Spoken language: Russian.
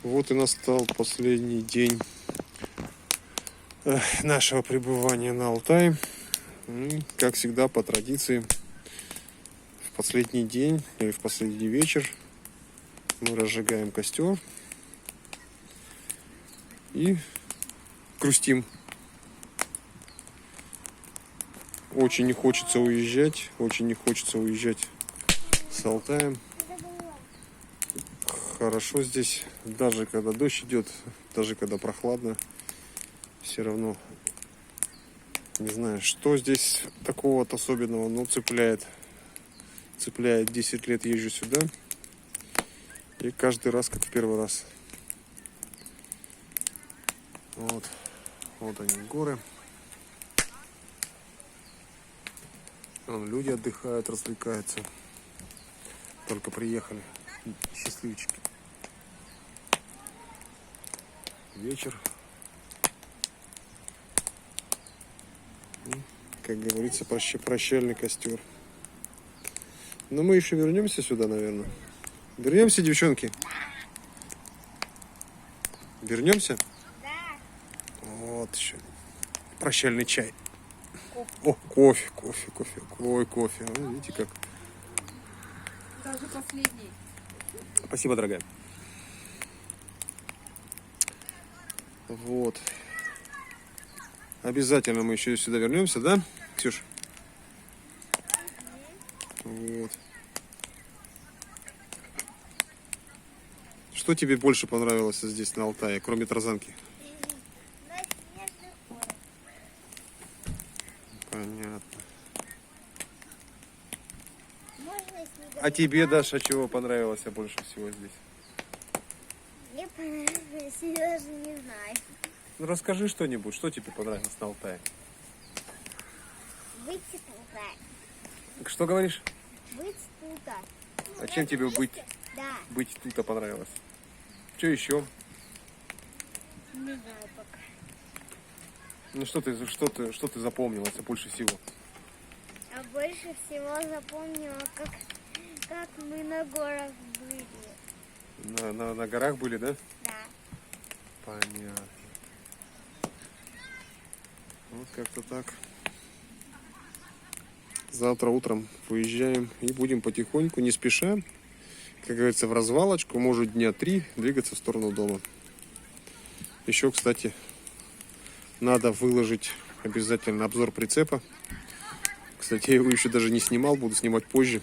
Вот и настал последний день нашего пребывания на Алтае. И, как всегда, по традиции, в последний день или в последний вечер мы разжигаем костер и грустим. Очень не хочется уезжать, с Алтаем. Хорошо здесь, даже когда дождь идет, даже когда прохладно, все равно не знаю, что здесь такого особенного, но цепляет. 10 лет езжу сюда, и каждый раз как в первый раз. Вот они, горы. Вон люди отдыхают, развлекаются. Только приехали, счастливчики. Вечер. И, как говорится, прощальный костер. Но мы еще вернемся сюда, наверное. Вернемся, девчонки? Вернемся? Да. Вот еще. Прощальный чай. О, кофе. Ой, кофе. Видите как? Даже последний. Спасибо, дорогая. Вот. Обязательно мы еще сюда вернемся, да, Ксюш? Вот. Что тебе больше понравилось здесь, на Алтае, кроме тарзанки? Понятно. А тебе, Даша, чего понравилось больше всего здесь? Мне понравилось, я даже не знаю. Ну, расскажи что-нибудь, что тебе понравилось на Алтае? Быть тут. Что говоришь? Быть тут. А чем тебе быть Да. тут понравилось? Что еще? Не знаю пока. Ну что ты запомнилось больше всего? А больше всего запомнила, как мы на горах были. На горах были, да? Да. Понятно. Вот как-то так. Завтра утром выезжаем и будем потихоньку, не спеша, как говорится, в развалочку, может дня 3, двигаться в сторону дома. Еще, кстати, надо выложить обязательно обзор прицепа. Кстати, я его еще даже не снимал, буду снимать позже.